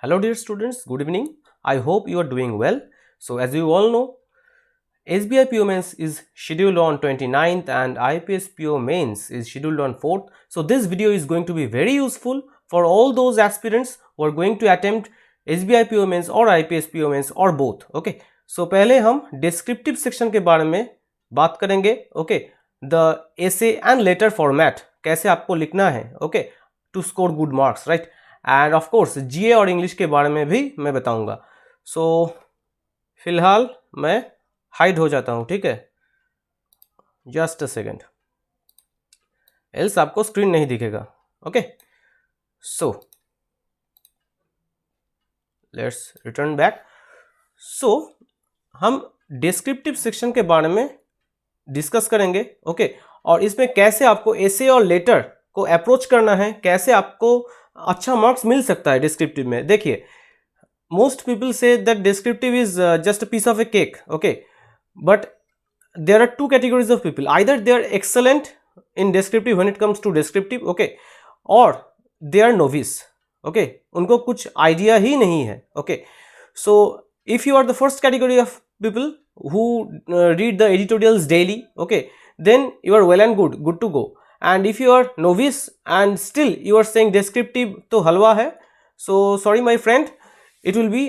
Hello dear students, good evening. I hope you are doing well. So as you all know, SBI PO Mains is scheduled on 29th and IPS PO Mains is scheduled on 4th. So this video is going to be very useful for all those aspirants who are going to attempt SBI PO Mains or IPS PO Mains or both. Okay. So पहले हम descriptive section के बारे में बात करेंगे. Okay. The essay and letter format कैसे आपको लिखना है. Okay. To score good marks, right? And of course GA और इंग्लिश के बारे में भी मैं बताऊंगा. सो फिलहाल मैं हाइड हो जाता हूं, ठीक है. जस्ट अ सेकेंड, एल्स आपको स्क्रीन नहीं दिखेगा. Okay, so let's return back. So हम डिस्क्रिप्टिव सेक्शन के बारे में डिस्कस करेंगे. ओके, और इसमें कैसे आपको एसे और लेटर को अप्रोच करना है, कैसे आपको अच्छा मार्क्स मिल सकता है डिस्क्रिप्टिव में. देखिए, most people say that descriptive is just a piece of a cake. Okay, but there are two categories of people. Either they are excellent in descriptive when it comes to descriptive, okay, और they are novice. Okay, उनको कुछ idea ही नहीं है. Okay, so if you are the first category of people who read the editorials daily, okay, then you are well and good to go. And if you are novice and still you are saying descriptive to halwa hai, so sorry my friend, it will be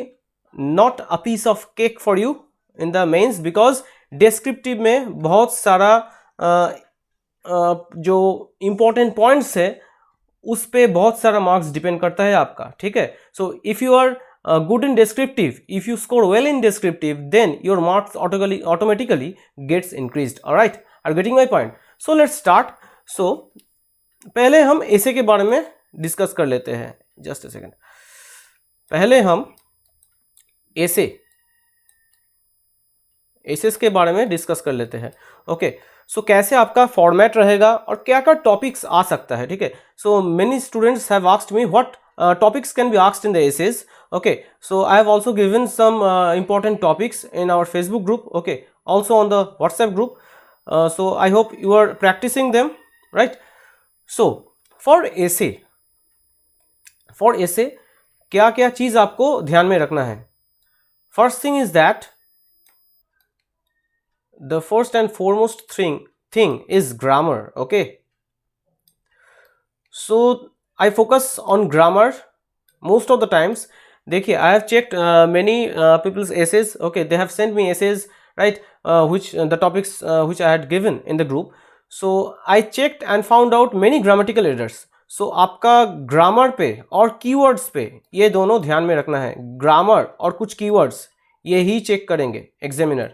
not a piece of cake for you in the mains, because descriptive में बहुत सारा जो important points है उस पे बहुत सारा marks depend करता है आपका, ठीक है. So if you are good in descriptive, if you score well in descriptive, then your marks automatically gets increased. All right, are you getting my point? So let's start. So पहले हम ऐसे के बारे में डिस्कस कर लेते हैं. Just a second, पहले हम एसेस के बारे में डिस्कस कर लेते हैं. ओके, सो कैसे आपका फॉर्मेट रहेगा और क्या क्या टॉपिक्स आ सकता है, ठीक है. So many students have asked me what topics can be asked in the essays. Okay, so I have also given some important topics in our Facebook group, okay, also on the WhatsApp group. So I hope you are practicing them, right? So for essay क्या क्या चीज आपको ध्यान में रखना है. First thing is that the first and foremost thing is grammar. Okay, so I focus on grammar most of the times. देखिए, I have checked many people's essays. Okay, they have sent me essays, right, which the topics which I had given in the group. So I checked and found out many grammatical errors. So आपका grammar पे और keywords पे ये दोनों ध्यान में रखना है. grammar और कुछ keywords ये ही चेक करेंगे examiner.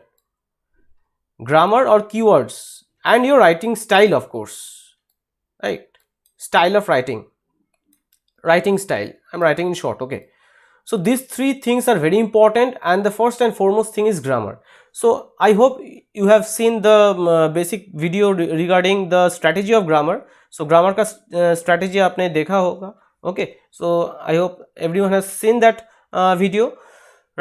grammar और keywords and your writing style, of course, right, style of writing style. I'm writing in short. Okay, so these three things are very important, and the first and foremost thing is grammar. So I hope you have seen the basic video regarding the strategy of grammar. So grammar का strategy आपने देखा होगा. Okay, so I hope everyone has seen that video,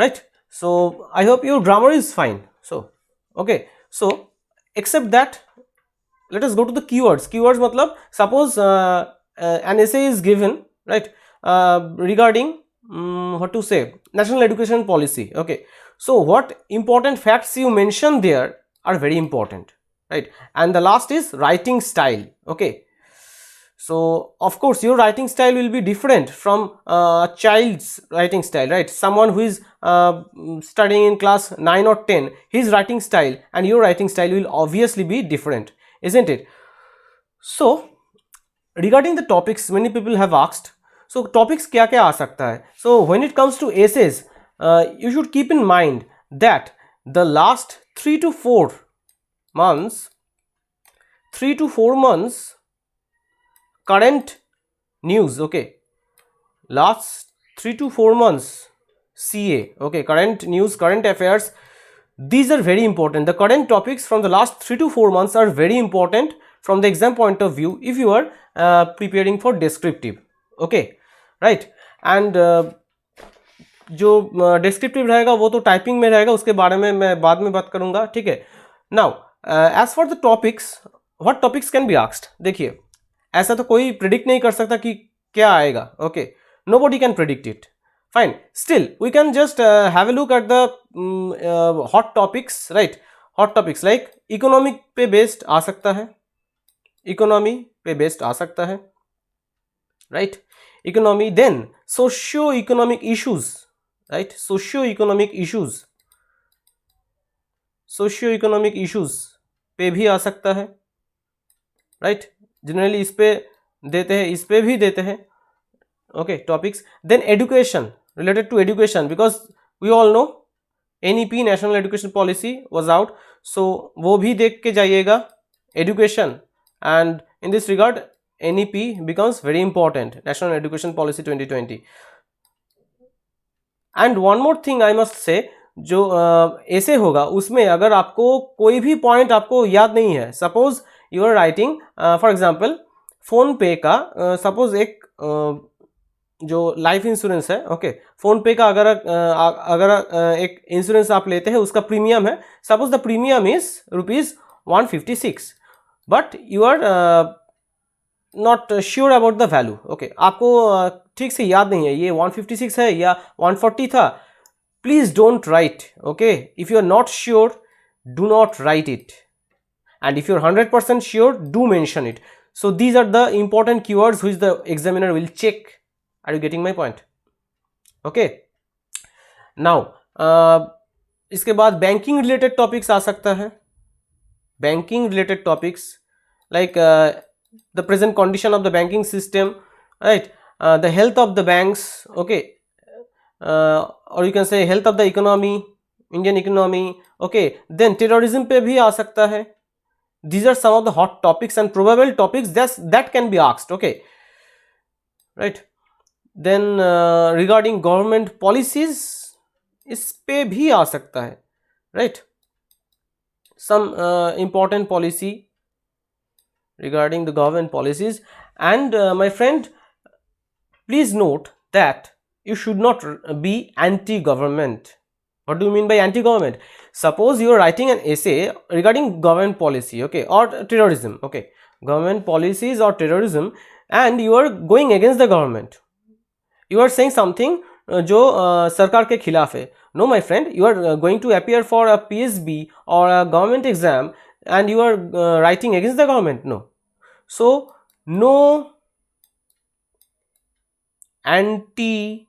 right? So I hope your grammar is fine. So okay, so except that, let us go to the keywords. Keywords मतलब suppose an essay is given, right, regarding what to say, national education policy. Okay, so what important facts you mention there are very important, right? And the last is writing style. Okay, so of course your writing style will be different from a child's writing style, right? Someone who is studying in class 9 or 10, his writing style and your writing style will obviously be different, isn't it? So regarding the topics, many people have asked, so topics क्या क्या आ सकता है. So when it comes to essays, you should keep in mind that the last 3 to 4 months current news, okay, last 3 to 4 months CA, okay, current news, current affairs, these are very important. The current topics from the last 3 to 4 months are very important from the exam point of view if you are preparing for descriptive. Okay, right, and जो descriptive रहेगा वो तो typing में रहेगा, उसके बारे में मैं बाद में बात करूंगा, ठीक है. Now as for the topics, what topics can be asked. देखिए, ऐसा तो कोई प्रिडिक्ट नहीं कर सकता कि क्या आएगा. Okay, nobody can predict it. Fine, still we can just have a look at the hot topics, right? Hot topics like economic पे based आ सकता है, economy पे based आ सकता है, right? Economy, then socio-economic issues, right? Socio-economic issues, socio-economic issues पे भी आ सकता है, right? जनरली इस पे देते हैं, इस पे भी देते हैं, okay topics. Then education, related to education, because we all know NEP national education policy was out, so वो भी देख के जाइएगा education, and in this regard NEP becomes very important, national education policy 2020. and one more thing I must say, जो ऐसे होगा उसमें अगर आपको कोई भी पॉइंट आपको याद नहीं है, suppose you are writing for example PhonePe का सपोज एक जो लाइफ इंश्योरेंस है, ओके फोन पे का अगर एक इंश्योरेंस आप लेते हैं, उसका प्रीमियम है, suppose the premium is ₹156, but you are not sure about the value, okay आपको ठीक से याद नहीं है ये 156 है या 140 था. Please don't write, okay if you are not sure do not write it, and if you're 100% sure, do mention it. So these are the important keywords which the examiner will check. Are you getting my point? Okay, now इसके बाद banking related topics आ सकता है, banking related topics like the present condition of the banking system, right? The health of the banks, okay, or you can say health of the economy, Indian economy, okay. Then terrorism पे भी आ सकता है. These are some of the hot topics and probable topics that can be asked, okay, right? Then regarding government policies, इस पे भी आ सकता है, right? Some important policy regarding the government policies. And my friend, please note that you should not be anti-government. What do you mean by anti-government? Suppose you are writing an essay regarding government policy, okay, or terrorism, okay, government policies or terrorism, and you are going against the government. You are saying something जो सरकार के खिलाफ है. No, my friend, you are going to appear for a PSB or a government exam, and you are writing against the government. No, so no anti.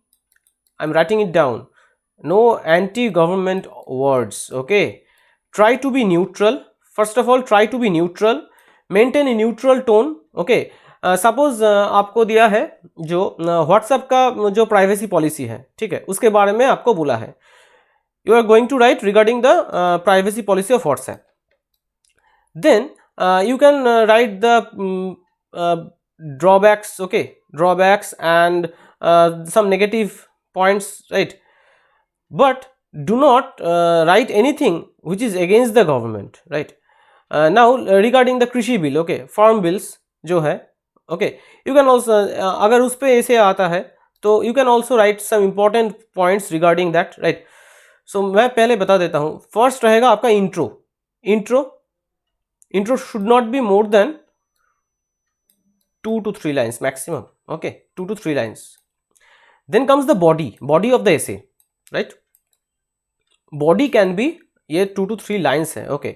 I'm writing it down. No anti-government words, okay. Try to be neutral. First of all, try to be neutral. Maintain a neutral tone, okay. Suppose आपको दिया है जो WhatsApp का जो privacy policy है, ठीक है, उसके बारे में आपको बोला है. You are going to write regarding the privacy policy of WhatsApp. Then you can write the drawbacks, okay, drawbacks and some negative points, right? But do not write anything which is against the government, right? Now regarding the कृषि bill, okay, farm bills जो है, okay, you can also अगर उस पे ऐसे आता है तो you can also write some important points regarding that, right? So मैं पहले बता देता हूँ. फर्स्ट रहेगा आपका intro should not be more than 2 to 3 lines maximum, okay, 2 to 3 lines. Then comes the body of the essay, right? Body can be ये 2 to 3 lines है, okay.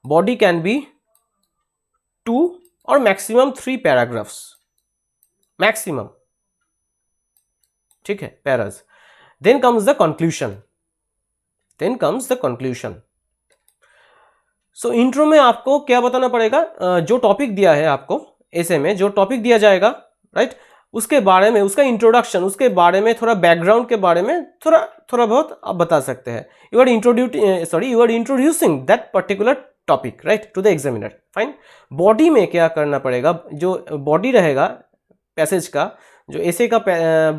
Body can be 2 or maximum 3 paragraphs, maximum, ठीक है, paras. Then comes the conclusion. So intro में आपको क्या बताना पड़ेगा, जो टॉपिक दिया है आपको ऐसे में, जो टॉपिक दिया जाएगा, राइट, उसके बारे में, उसका इंट्रोडक्शन, उसके बारे में, थोड़ा बैकग्राउंड के बारे में थोड़ा बहुत आप बता सकते हैं. You are introducing that particular topic, right, to the examiner. Fine. Body में क्या करना पड़ेगा, जो बॉडी रहेगा पैसेज का, जो एसे का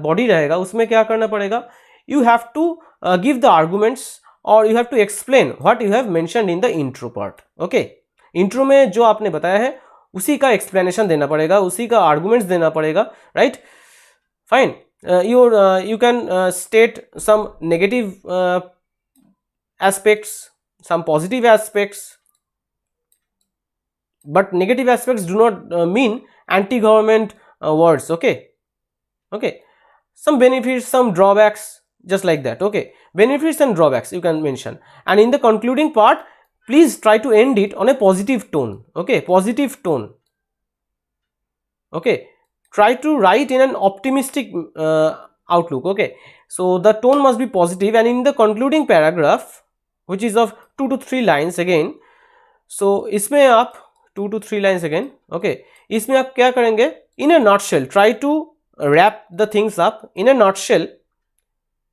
बॉडी रहेगा, उसमें क्या करना पड़ेगा, you have to give the arguments और you have to explain what you have mentioned in the intro part, okay. Intro में जो आपने बताया है उसी का एक्सप्लेनेशन देना पड़ेगा, उसी का आर्गुमेंट्स देना पड़ेगा, right. Fine. you can state some negative aspects, some positive aspects, but negative aspects do not mean anti-government words, okay. some benefits, some drawbacks, just like that. Okay, benefits and drawbacks you can mention, and in the concluding part please try to end it on a positive tone. Okay, positive tone. Okay, try to write in an optimistic outlook. Okay, so the tone must be positive, and in the concluding paragraph which is of 2 to 3 lines again, so इसमें आप 2 to 3 lines again. Okay, इसमें आप क्या करेंगे, in a nutshell try to wrap the things up in a nutshell.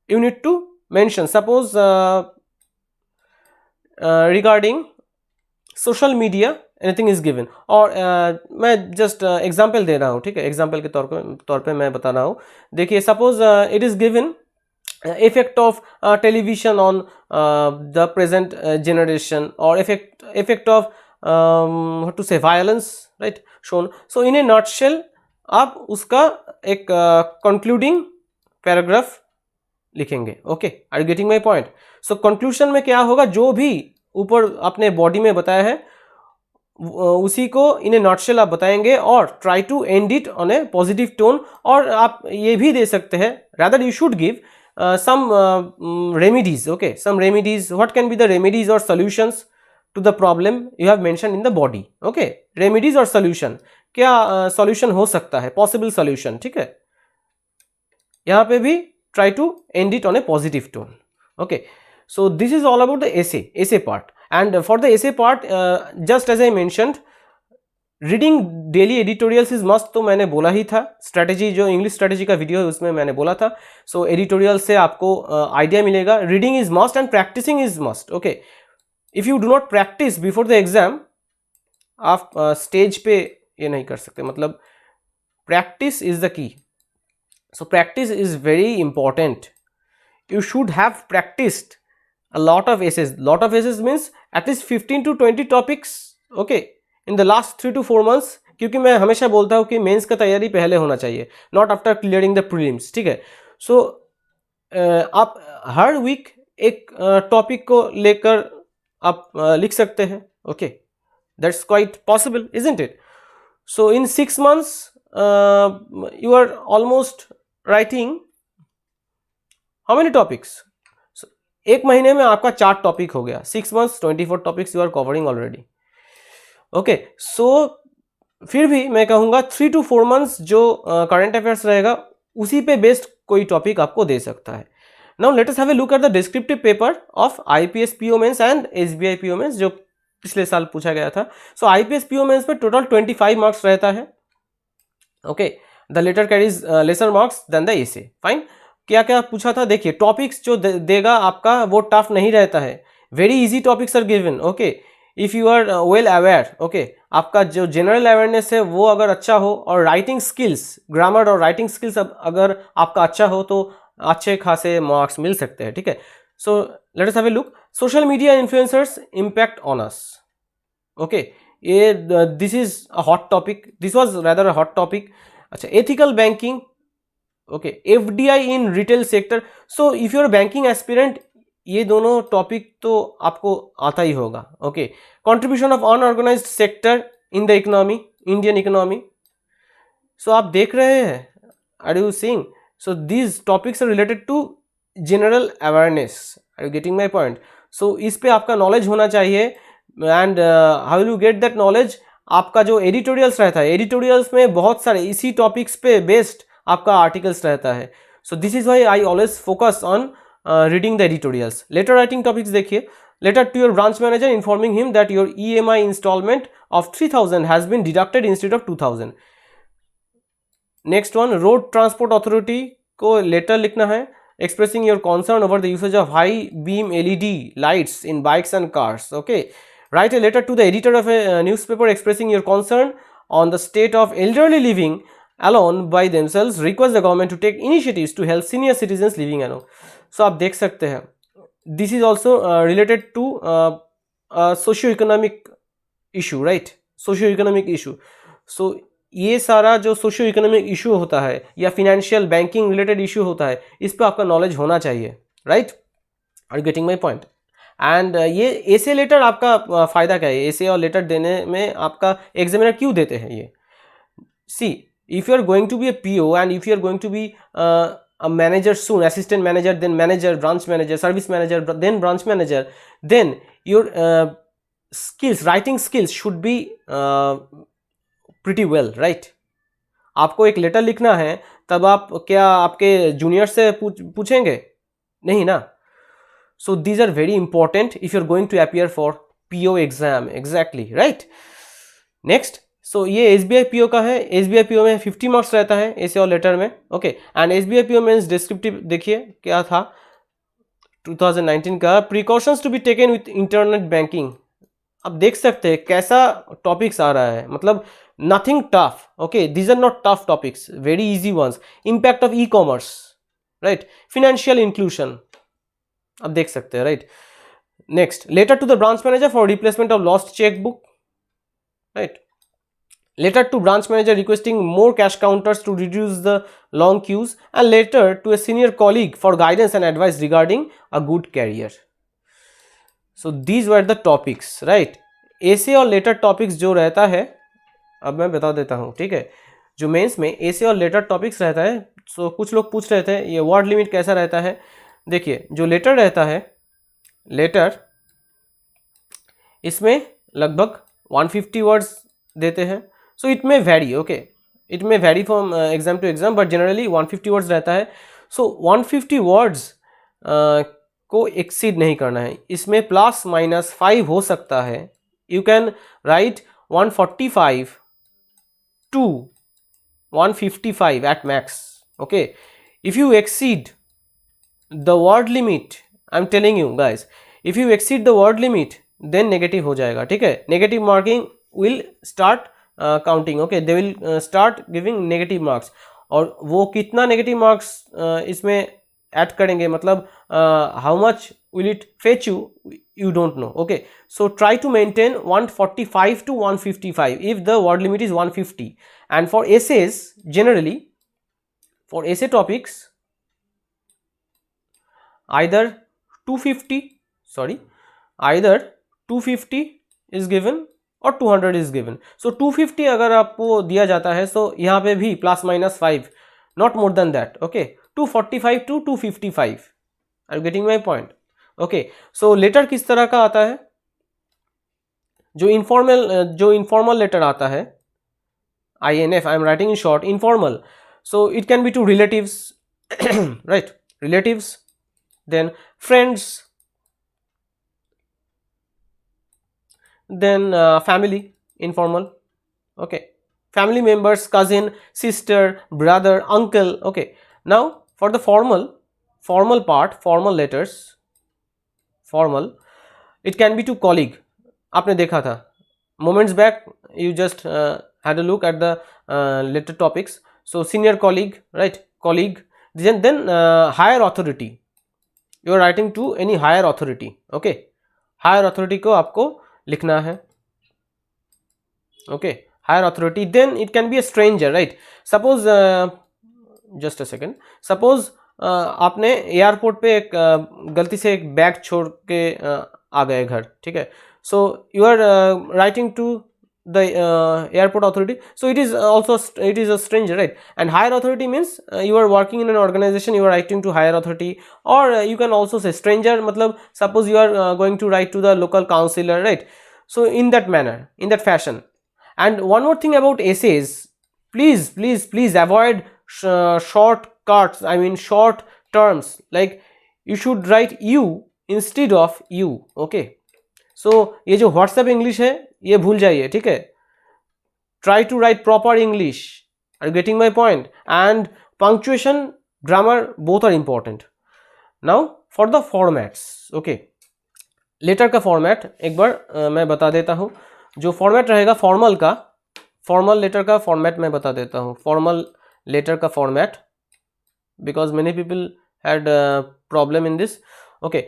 You need to mention, suppose regarding social media anything is given, और मैं just example दे रहा हूँ, ठीक है, एग्जाम्पल के तौर पे मैं बता रहा हूँ. देखिए, suppose it is given effect of television on the present generation, or effect of what to say, violence, right, shown. So in a nutshell आप उसका एक concluding paragraph लिखेंगे. Okay, are you getting my point? So conclusion में क्या होगा, जो भी ऊपर आपने बॉडी में बताया है उसी को इन ए नॉटशेल आप बताएंगे, और try to end it on a positive tone. और आप ये भी दे सकते हैं, rather you should give some remedies. Okay, some remedies. What can be the remedies or solutions to the problem you have mentioned in the body? Okay, remedies or solution, क्या solution हो सकता है, possible solution. ठीक है, यहाँ पे भी try to end it on a positive tone. Okay, so this is all about the essay part. And for the essay part, just as I mentioned, reading daily editorials is must, तो मैंने बोला ही था. Strategy, जो English strategy का video है उसमें मैंने बोला था. सो एडिटोरियल से आपको आइडिया मिलेगा. Reading is must and practicing is must. Okay, if you do not practice before the exam, आप स्टेज पे ये नहीं कर सकते. मतलब practice is the key. So practice is very important. You should have practised a lot of essays. Lot of essays means at least 15 to 20 topics. Okay, in the last 3 to 4 months. क्योंकि मैं हमेशा बोलता हूँ कि mains का तैयारी पहले होना चाहिए, not after clearing the prelims. ठीक है, सो आप हर वीक एक टॉपिक को लेकर आप लिख सकते हैं. Okay, that's quite possible, isn't it? So in 6 months you are almost writing how many topics? एक महीने में आपका 4 टॉपिक हो गया. 6 months 24 topics you are covering already. Okay, so फिर भी मैं कहूँगा 3 to 4 months जो करंट अफेयर्स रहेगा उसी पे बेस्ड कोई टॉपिक आपको दे सकता है. Now let us have a look at the descriptive paper of IPS PO mains and SBI PO mains, जो पिछले साल पूछा गया था. सो IPS PO मेंस में टोटल 25 मार्क्स रहता है. Okay, the latter carries lesser marks than the essay. Fine. क्या क्या पूछा था, देखिए टॉपिक्स जो देगा आपका वो टफ नहीं रहता है. Very easy topics are given. Okay, if you are well aware, okay, आपका जो जनरल अवेयरनेस है वो अगर अच्छा हो, और राइटिंग स्किल्स, ग्रामर और राइटिंग स्किल्स अगर आपका अच्छा हो, तो अच्छे खासे मार्क्स मिल सकते हैं. ठीक है, so let us have a look. Social media influencers impact on us. Okay, ये this is a hot topic. This was rather a hot topic. अच्छा, ethical banking. Okay, FDI in retail sector. So if you're banking aspirant, ये दोनों topic तो आपको आता ही होगा. Okay, contribution of unorganised sector in the economy, Indian economy. So आप देख रहे हैं, are you seeing? So these topics are related to general awareness. Are you getting my point? So इस पे आपका नॉलेज होना चाहिए. And how will you get that knowledge? आपका जो एडिटोरियल्स रहता है, एडिटोरियल्स में बहुत सारे इसी टॉपिक्स पे बेस्ड आपका आर्टिकल्स रहता है. So this is why I always focus on reading the editorials. Letter writing topics देखिए. Letter to your branch manager informing him that your EMI instalment of 3000 has been deducted instead of 2000. Next one, road transport authority को letter लिखना है, expressing your concern over the usage of high beam LED lights in bikes and cars. Okay, write a letter to the editor of A newspaper expressing your concern on the state of elderly living alone by themselves. Request the government to take initiatives to help senior citizens living alone. So आप देख सकते हैं, this is also related to socio-economic issue, right? Socio-economic issue. So ये सारा जो socio-economic issue होता है या financial banking related issue होता है, इस पे आपका knowledge होना चाहिए, right? Are you getting my point? And ये essay letter आपका फ़ायदा क्या है? essay और letter देने में आपका एग्जामिनर क्यों देते हैं ये? See, if you are going to be a PO and if you are going to be a manager soon, assistant manager, then manager, branch manager, service manager, then branch manager, then your skills, writing skills should be pretty well, right? आपको एक letter लिखना है, तब आप क्या आपके junior से पूछेंगे? नहीं ना. So these are very important if you're going to appear for PO exam. Exactly, right? Next, so ये SBI PO का है. SBI PO में 50 मार्क्स रहता है ऐसे और लेटर में. Okay, and SBI PO means descriptive. देखिए क्या था 2019 का, precautions to be taken with internet banking. अब देख सकते हैं कैसा टॉपिक्स आ रहा है, मतलब nothing tough. Okay, these are not tough topics, very easy ones. Impact of e commerce, right. Financial inclusion, अब देख सकते हैं, right. Next, letter to the branch manager for replacement of lost chequebook, right. Letter to branch manager requesting more cash counters to reduce the long queues, and letter to a senior colleague for guidance and advice regarding a good career. So these were the topics, right? essay और letter topics जो रहता है, अब मैं बता देता हूँ, ठीक है. जो मेंस में essay और letter topics रहता है, so कुछ लोग पूछ रहे थे ये word limit कैसा रहता है. देखिए जो letter रहता है, letter इसमें लगभग 150 वर्ड्स देते हैं. So it may vary, okay, it may vary from exam to exam, but generally 150 words रहता है. So 150 words को exceed नहीं करना है. इसमें plus minus 5 हो सकता है. You can write 145 to 155 at max, okay. If you exceed the word limit, I'm telling you guys, if you exceed the word limit, then negative हो जाएगा, ठीक है. Negative marking will start counting, okay, they will start giving negative marks. और वो कितना negative marks इसमें add करेंगे, मतलब how much will it fetch you, you don't know, okay. So try to maintain 145 to 155 if the word limit is 150. And for essays, generally for essay topics, either 250 is given और 200 is given. सो 250 अगर आपको दिया जाता है, सो यहाँ पे भी plus minus 5, not more than that, okay. 245 to 255, are you getting my point? Okay, so letter किस तरह का आता है? जो इनफॉर्मल लेटर आता है, INF, I am writing in short, informal. So it can be to relatives, right, relatives, then friends, then family, informal, okay, family members, cousin, sister, brother, uncle, okay. Now for the formal part, formal letters, formal, it can be to colleague. आपने देखा था moments back, you just had a look at the letter topics. So senior colleague, right, colleague, then higher authority, you are writing to any higher authority, okay. higher authority को आपको लिखना है, okay, higher authority. Then it can be a stranger, right. Suppose, just a second, suppose आपने airport पे एक गलती से एक बैग छोड़ के आ गए घर, ठीक है. So you are writing to the airport authority, so it is a stranger, right. And higher authority means you are working in an organization, you are writing to higher authority, or you can also say stranger, matlab suppose you are going to write to the local councillor, right. So in that manner, in that fashion. And one more thing about essays, please avoid shortcuts, I mean short terms, like you should write you instead of you, okay. So ये जो WhatsApp English है ये भूल जाइए, ठीक है. Try to write proper English. Are you getting my point? And punctuation, grammar, both are important. Now for the formats, okay. Letter का format एक बार मैं बता देता हूँ. जो फॉर्मेट रहेगा फॉर्मल का, फॉर्मल लेटर का फॉर्मेट मैं बता देता हूँ. फॉर्मल लेटर का format, because many people had problem in this, okay.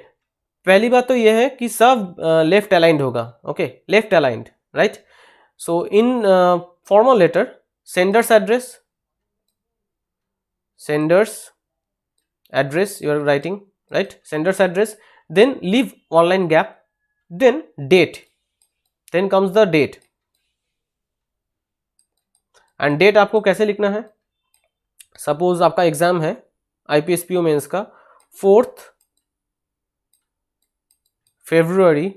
पहली बात तो यह है कि सब लेफ्ट अलाइंड होगा, okay, left aligned, right. So in formal letter, sender's address you are writing, right, sender's address, then leave one line gap, then date, then comes the date. And date आपको कैसे लिखना है? Suppose आपका exam है IPSPO mains का 4th February,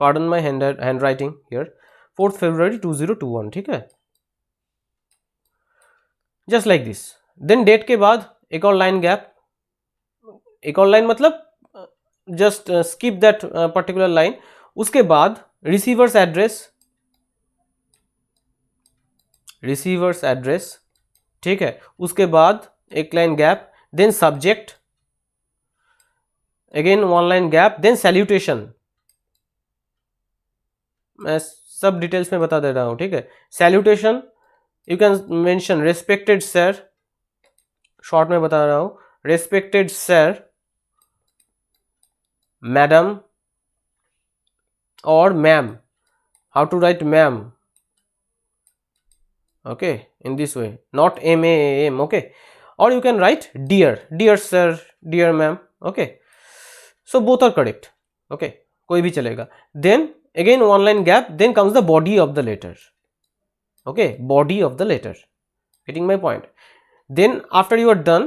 pardon my handwriting here, 4th February 2021, ठीक है, just like this. Then date के बाद एक और लाइन गैप, एक और लाइन मतलब just skip that particular line. उसके बाद रिसीवर्स एड्रेस, ठीक है, उसके बाद एक line gap, then subject, again one line gap, then salutation. मैं सब डिटेल्स में बता दे रहा हूं, ठीक है. Salutation you can mention respected sir, short में बता रहा हूं, रेस्पेक्टेड सर, मैडम और ma'am. How to write ma'am, okay, in this way, not MAAM, okay, or you can write dear sir, dear ma'am, okay, so both are correct, okay, कोई भी चलेगा. Then again one line gap, then comes the body of the letter, okay, body of the letter, getting my point. Then after you are done,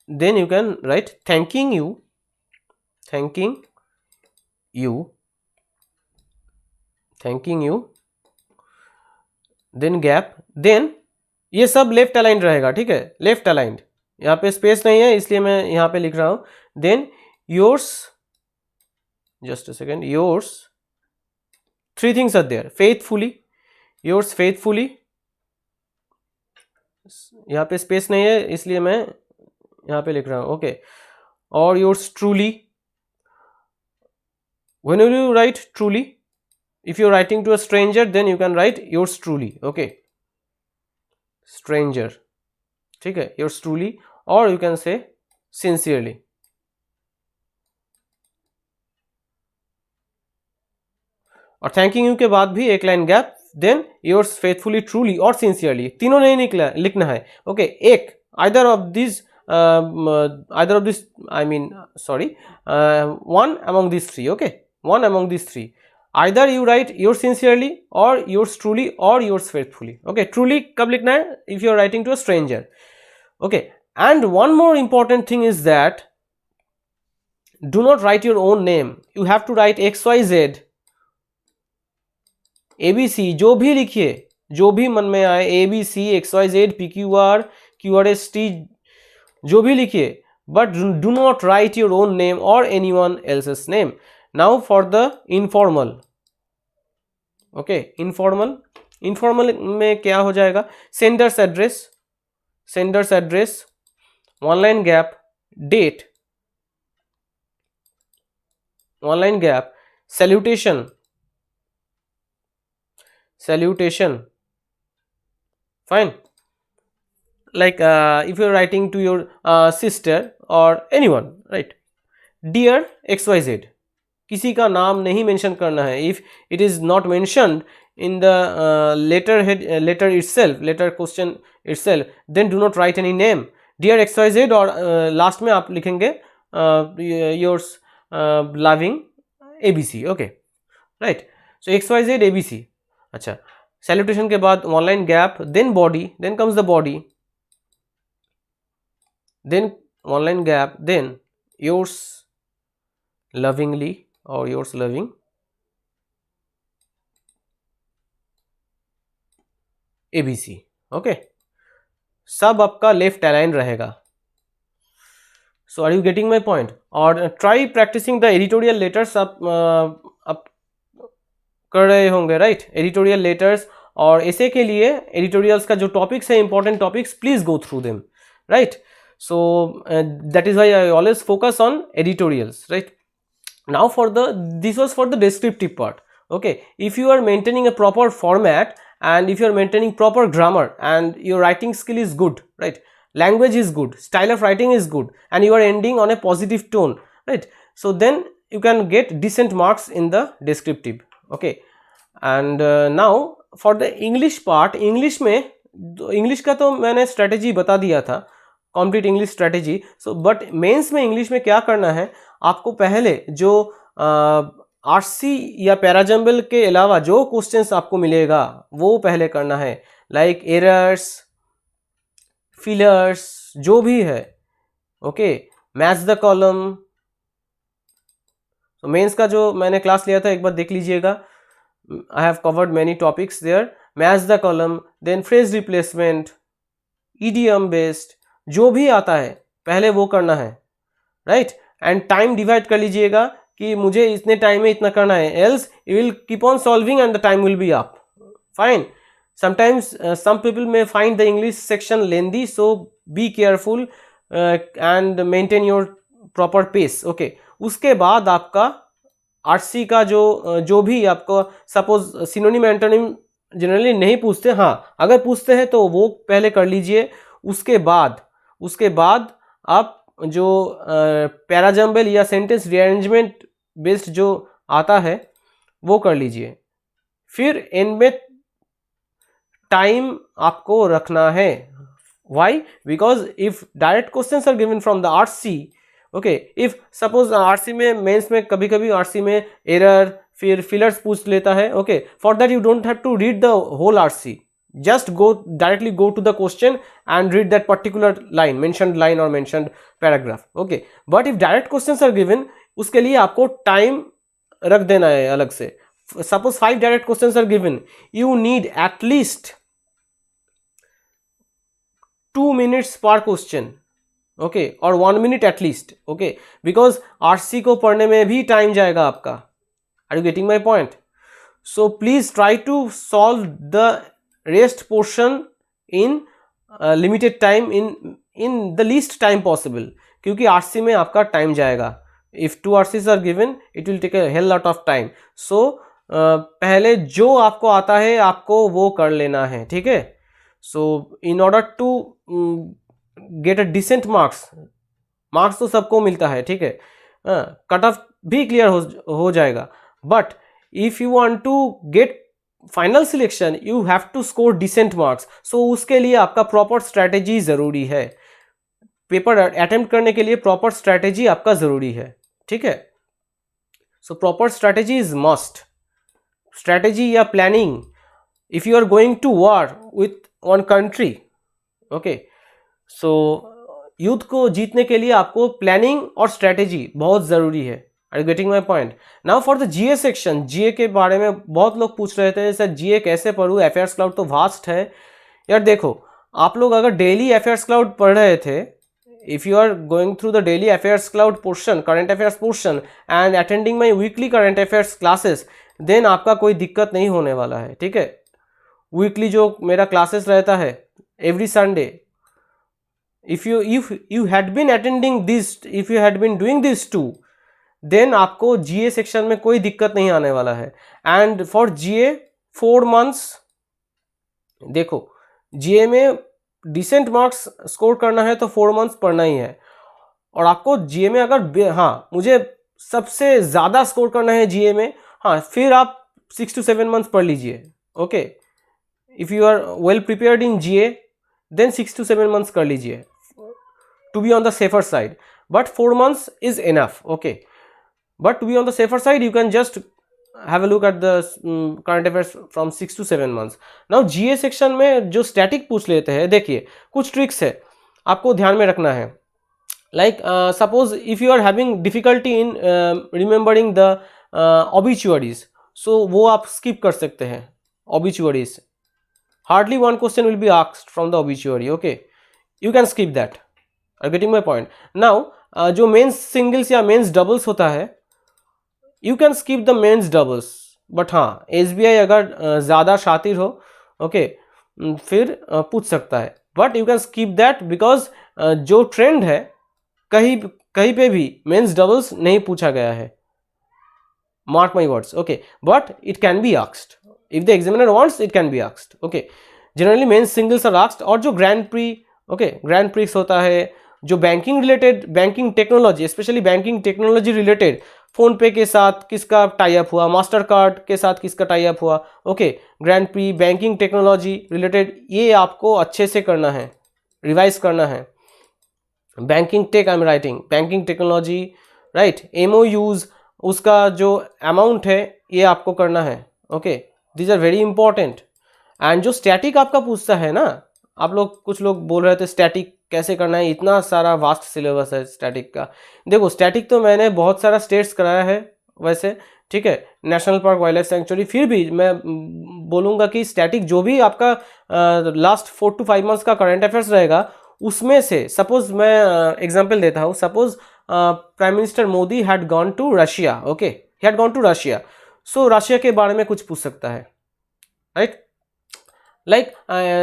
then you can write thanking you, then gap, then ये सब left aligned रहेगा, ठीक है, left aligned, यहाँ पे space नहीं है इसलिए मैं यहाँ पे लिख रहा हूं. Then yours, just a second, yours, 3 things are there, faithfully, yours faithfully, यहाँ पे स्पेस नहीं है इसलिए मैं यहाँ पे लिख रहा हूं, ओके, और yours truly. When will you right truly? If you are writing to a stranger, then you can write yours truly, okay, stranger, ठीक है, yours truly, or you can say sincerely. और थैंकिंग यू के बाद भी एक line gap, then yours faithfully, truly और sincerely, तीनों नहीं लिखना है, ओके, एक either of these I mean sorry, one among these three, okay, one among these three. Either you write yours sincerely or yours truly or yours faithfully, okay. Truly कब लिखना है? If you are writing to a stranger, okay. And one more important thing is that do not write your own name. You have to write XYZ, ABC, जो भी लिखिए, जो भी मन में आए, ABC, XYZ, PQR, QRST, जो भी लिखिए, but do not write your own name or anyone else's name. Now for the informal, okay, informal में क्या हो जाएगा? Sender's address, one line gap, date, one line gap, salutation, fine. Like if you are writing to your sister or anyone, right, dear XYZ, किसी का नाम नहीं mention करना है. If it is not mentioned in the letter itself, letter question itself, then do not write any name, dear XYZ, और last में आप लिखेंगे yours loving ABC, okay, right. So XYZ ABC. अच्छा, सैल्यूटेशन के बाद one line gap, then body, then comes the body, then one line gap, then yours lovingly or yours loving, ABC, okay. सब आपका left align रहेगा. So are you getting my point? और try practising the editorial letters. आप कर रहे होंगे, right, editorial letters. और ऐसे के लिए एडिटोरियल्स का जो टॉपिक्स है, important topics, please go through them, right. So that is why I always focus on editorials, right. Now this was for the descriptive part, okay. If you are maintaining a proper format and if you are maintaining proper grammar and your writing skill is good, right, language is good, style of writing is good, and you are ending on a positive tone, right, so then you can get decent marks in the descriptive, okay. And now for the English part, English में, English का तो मैंने strategy बता दिया था, complete English strategy. So but mains में English में क्या करना है, आपको पहले जो आरसी या पैराजम्बल के अलावा जो क्वेश्चंस आपको मिलेगा वो पहले करना है, लाइक एरर्स, फिलर्स, जो भी है, ओके, मैच द कॉलम। तो मेंस का जो मैंने क्लास लिया था एक बार देख लीजिएगा, I have covered many topics there. Match the column, then phrase replacement, EDM based, जो भी आता है पहले वो करना है, राइट। एंड टाइम डिवाइड कर लीजिएगा कि मुझे इतने टाइम में इतना करना है, else you will keep on solving and the time will be up, fine. sometimes some people may find the English section lengthy, so be careful and maintain your proper pace, okay। उसके बाद आपका RC का जो भी आपको suppose synonym antonym generally नहीं पूछते, हाँ अगर पूछते हैं तो वो पहले कर लीजिए। उसके बाद आप जो पैराजम्बल या सेंटेंस रीअरेंजमेंट बेस्ड जो आता है वो कर लीजिए। फिर एंड में टाइम आपको रखना है। Why? Because if direct questions are given from the RC, okay, if suppose RC में मेंस में कभी कभी आरसी में एरर फिर फिलर्स पूछ लेता है, okay, for that you don't have to read the whole RC, just directly go to the question and read that particular line, mentioned line or mentioned paragraph, okay। but if direct questions are given, उसके लिए आपको time रख देना है अलग से। suppose 5 direct questions are given, you need at least 2 minutes per question, okay, or 1 minute at least, okay, because RC को पढ़ने में भी टाइम जाएगा आपका। are you getting my point? so please try to solve the rest portion in limited time, in the least time possible, क्योंकि RC में आपका time जाएगा। if 2 RCs are given it will take a hell lot of time, so पहले जो आपको आता है आपको वो कर लेना है, ठीक है। so in order to get a decent marks तो सबको मिलता है, ठीक है, कट ऑफ भी क्लियर हो जाएगा, but if you want to get final selection you have to score decent marks. So उसके लिए आपका प्रॉपर स्ट्रैटेजी जरूरी है, पेपर अटेम्प्ट करने के लिए प्रॉपर स्ट्रैटेजी आपका जरूरी है, ठीक है। So proper strategy is must. Strategy या planning, if you are going to war with one country, okay, so युद्ध को जीतने के लिए आपको प्लानिंग और स्ट्रैटेजी बहुत जरूरी है। Are you getting my point? Now for the GA section, GA के बारे में बहुत लोग पूछ रहे थे सर GA कैसे पढूं, अफेयर्स क्लाउड तो वास्ट है। यार देखो, आप लोग अगर डेली अफेयर्स क्लाउड पढ़ रहे थे, if you are going through the daily affairs cloud portion, current affairs portion and attending my weekly current affairs classes, then आपका कोई दिक्कत नहीं होने वाला है, ठीक है। वीकली जो मेरा क्लासेस रहता है every Sunday, if you had been attending this, if you had been doing this too, then आपको जीए सेक्शन में कोई दिक्कत नहीं आने वाला है। एंड फॉर जीए 4 months, देखो जीए में डिसेंट मार्क्स स्कोर करना है तो 4 months पढ़ना ही है। और आपको जीए में अगर हाँ मुझे सबसे ज़्यादा स्कोर करना है जीए में, हाँ फिर आप 6 to 7 months पढ़ लीजिए, okay. If you are well prepared in GA then 6 to 7 months कर लीजिए to be on the safer side, but 4 months is enough, okay. But to be on the safer side, you can just have a look at the current affairs from 6 to 7 months. Now GA section में जो static पूछ लेते हैं, देखिए कुछ tricks है आपको ध्यान में रखना है। Like suppose if you are having difficulty in remembering the obituaries, so वो आप skip कर सकते हैं obituaries. Hardly one question will be asked from the obituary, okay? You can skip that. Are you getting my point? Now जो men's singles या men's doubles होता है, you can skip the men's doubles, but हाँ SBI अगर ज़्यादा शातिर हो, okay, फिर पूछ सकता है, but you can skip that because जो ट्रेंड है कहीं पे भी मेंस डबल्स नहीं पूछा गया है, mark my words, okay, but it can be asked if the examiner wants, it can be asked, okay. Generally mains singles are asked. और जो grand prix, okay, grand prix होता है, जो banking related, banking technology, specially banking technology related, PhonePe के साथ किसका tie up हुआ, Mastercard के साथ किसका टाई अप हुआ, okay, grand prix, banking technology related, ये आपको अच्छे से करना है, रिवाइज करना है। Banking tech I am writing, banking technology, right, MOUs, उसका जो अमाउंट है ये आपको करना है, okay, these are very important. And जो स्टैटिक आपका पूछता है ना, आप लोग कुछ लोग बोल रहे थे स्टैटिक कैसे करना है, इतना सारा वास्ट सिलेबस है स्टैटिक का। देखो स्टैटिक तो मैंने बहुत सारा स्टेट्स कराया है वैसे, ठीक है, national park, wildlife sanctuary, फिर भी मैं बोलूँगा कि स्टैटिक जो भी आपका लास्ट 4 to 5 मंथ्स का करंट अफेयर्स रहेगा उसमें से, सपोज मैं एग्जांपल देता हूँ, suppose prime minister Modi had gone to Russia, okay, he had gone to Russia, so Russia के बारे में कुछ पूछ सकता है, right, like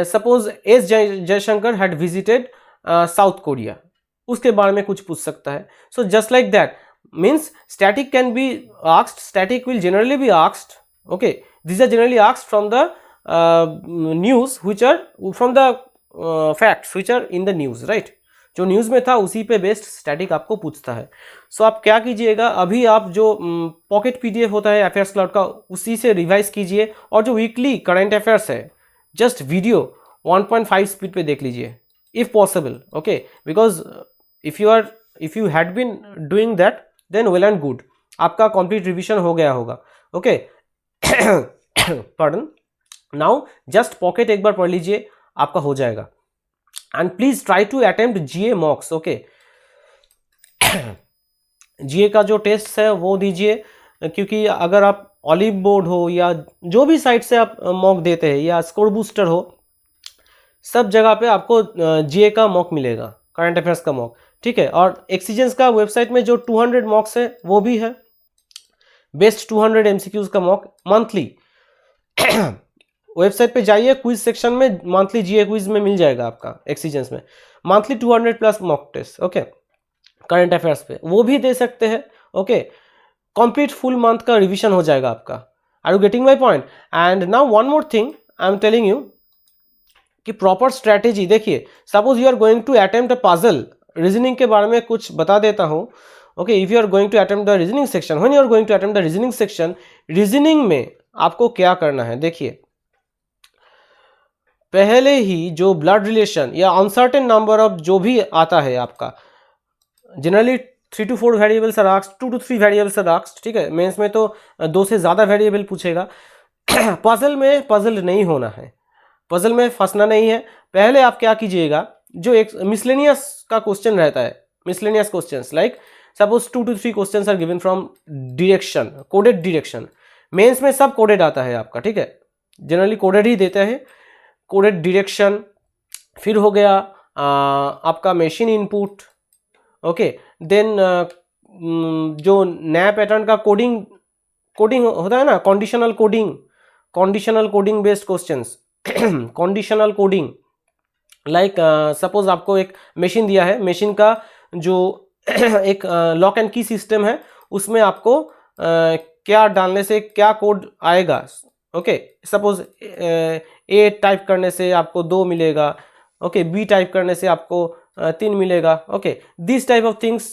suppose S Jaishankar had visited South Korea, उसके बारे में कुछ पूछ सकता है। So just like that means static can be asked, static will generally B asked, okay, these are generally asked from the news which are from the facts which are in the news, right, जो news में था उसी पे based static आपको पूछता है। सो आप क्या कीजिएगा, अभी आप जो पॉकेट पीडीएफ होता है अफेयर्स क्लाउड का उसी से रिवाइज कीजिए, और जो वीकली करंट अफेयर्स है जस्ट वीडियो 1.5 स्पीड पे देख लीजिए if possible, okay, because if you had been doing that then well and good, आपका कंप्लीट रिविजन हो गया होगा, okay. Pardon, now just pocket एक बार पढ़ लीजिए, आपका हो जाएगा। And please try to attempt GA mocks, okay, GA का जो टेस्ट है वो दीजिए, क्योंकि अगर आप ऑलिव बोर्ड हो या जो भी साइट से आप मॉक देते हैं या स्कोर बूस्टर हो, सब जगह पे आपको जीए का मॉक मिलेगा, करंट अफेयर्स का मॉक, ठीक है। और एक्सीजेंस का वेबसाइट में जो 200 मॉक्स है वो भी है, बेस्ट 200 एमसीक्यूज का मॉक मंथली। वेबसाइट पे जाइए, क्विज सेक्शन में मंथली जीए क्विज में मिल जाएगा आपका एक्सीजेंस में monthly 200+ mock test, okay, current affairs पे वो भी दे सकते हैं, ओके, कंप्लीट फुल मंथ का रिवीजन हो जाएगा आपका। Are you getting my point? And now one more thing I am telling you कि प्रॉपर स्ट्रैटेजी देखिए, suppose you are going to attempt a puzzle, reasoning के बारे में कुछ बता देता हूँ, okay, if you are going to attempt the reasoning section, when you are going to attempt the reasoning section, reasoning में आपको क्या करना है, देखिए पहले ही जो ब्लड रिलेशन या अनसर्टेन नंबर ऑफ जो भी आता है आपका, generally 3 to 4 variables are asked, 2 to 3 variables are asked, ठीक है, मेंस में तो 2 से ज़्यादा वेरिएबल पूछेगा। पजल में पजल नहीं होना है, पजल में फंसना नहीं है। पहले आप क्या कीजिएगा, जो एक मिसलेनियस का क्वेश्चन रहता है, miscellaneous questions like suppose 2 to 3 questions are given from direction, coded direction, mains में सब कोडेड आता है आपका, ठीक है, जनरली कोडेड ही देते हैं, कोडेड डायरेक्शन, फिर हो गया आपका मशीन इनपुट, ओके, देन जो नया पैटर्न का कोडिंग होता है ना, conditional coding based questions, conditional coding like suppose आपको एक मशीन दिया है, मशीन का जो एक लॉक एंड की सिस्टम है, उसमें आपको क्या डालने से क्या कोड आएगा, ओके, सपोज ए टाइप करने से आपको 2 मिलेगा, ओके, बी टाइप करने से आपको 3 मिलेगा, okay, this type of things,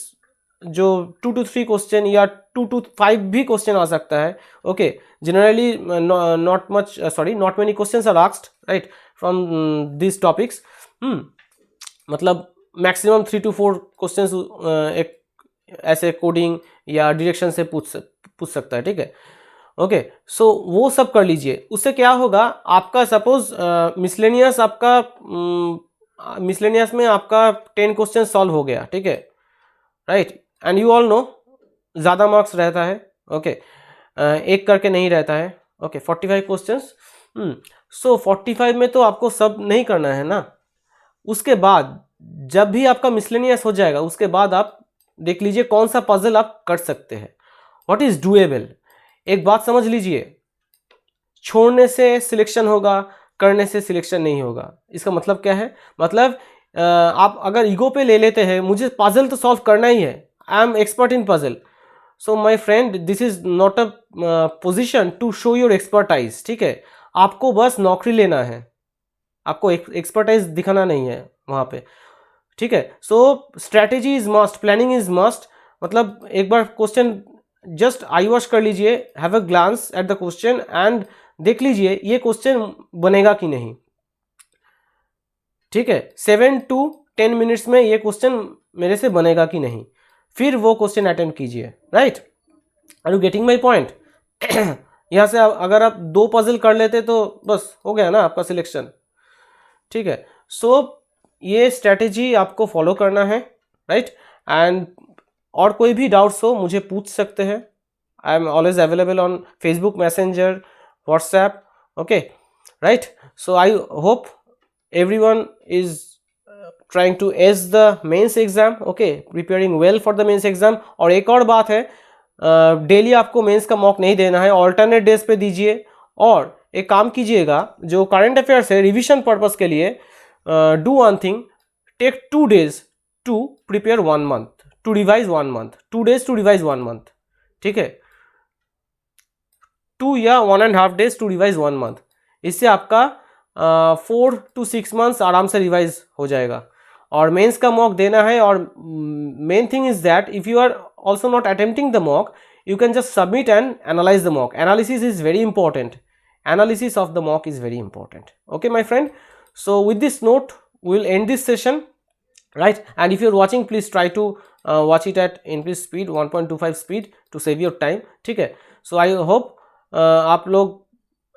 जो 2 to 3 क्वेश्चन या 2 to 5 भी क्वेश्चन आ सकता है, okay, generally not many questions are asked, right, from this topics, मतलब मैक्सिमम 3 to 4 क्वेश्चंस एक ऐसे कोडिंग या डायरेक्शन से पूछ सकता है, ठीक है, ओके। सो वो सब कर लीजिए, उससे क्या होगा, आपका सपोज मिसलेनियस में आपका 10 क्वेश्चन सॉल्व हो गया, ठीक है, right, and you all know ज़्यादा मार्क्स रहता है, ओके, एक करके नहीं रहता है, ओके, 45 क्वेश्चंस, सो 45 में तो आपको सब नहीं करना है ना। उसके बाद जब भी आपका मिसलेनियस हो जाएगा, उसके बाद आप देख लीजिए कौन सा पजल आप कर सकते हैं, व्हाट इज डूएबल। एक बात समझ लीजिए, छोड़ने से सिलेक्शन होगा, करने से सिलेक्शन नहीं होगा। इसका मतलब क्या है, मतलब आप अगर ईगो पे ले लेते हैं, मुझे पजल तो सॉल्व करना ही है, I am expert in puzzle, so my friend this is not a position to show your expertise, ठीक है, आपको बस नौकरी लेना है, आपको एक्सपर्टाइज दिखाना नहीं है वहाँ पे, ठीक है। So strategy is must, planning is must, मतलब एक बार क्वेश्चन जस्ट आई वॉश कर लीजिए, have a glance at the question and देख लीजिए ये क्वेश्चन बनेगा कि नहीं, ठीक है, 7 to 10 मिनट्स में ये क्वेश्चन मेरे से बनेगा कि नहीं, फिर वो क्वेश्चन अटेम्प्ट कीजिए, right, are you getting my point? यहाँ से अगर आप 2 पजल कर लेते तो बस हो गया ना आपका सिलेक्शन, ठीक है। सो ये स्ट्रैटेजी आपको फॉलो करना है, राइट। एंड और कोई भी डाउट्स हो मुझे पूछ सकते हैं। I am always available on Facebook messenger, WhatsApp, okay, right. So I hope everyone is trying to ace the mains exam, okay, preparing well for the mains exam। और एक और बात है, डेली आपको मेंस का मॉक नहीं देना है, ऑल्टरनेट डेज पे दीजिए। और एक काम कीजिएगा, जो करंट अफेयर्स है रिविजन पर्पस के लिए, do one thing, take 2 days to prepare 1 month, to revise 1 month, 2 days to revise 1 month, ठीक है, 2 या 1.5 days टू रिवाइज 1 month। इससे आपका 4 to 6 months आराम से रिवाइज हो जाएगा। और मेंस का मॉक देना है। और main thing is that if you are also not attempting the mock, you can just submit and analyze the mock. Analysis is very important. Analysis of the mock is very important. Okay, my friend. So with this note, we will end this session, right? And if you're watching, please try to watch it at increased speed, 1.25 speed to save your time. ठीक है? So I hope आप लोग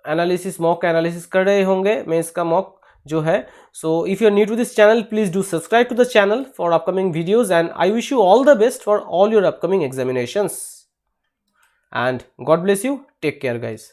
analysis, mock analysis कर रहे होंगे, mains का mock जो है। So if you're new to this channel, please do subscribe to the channel for upcoming videos, and I wish you all the best for all your upcoming examinations. And God bless you. Take care, guys.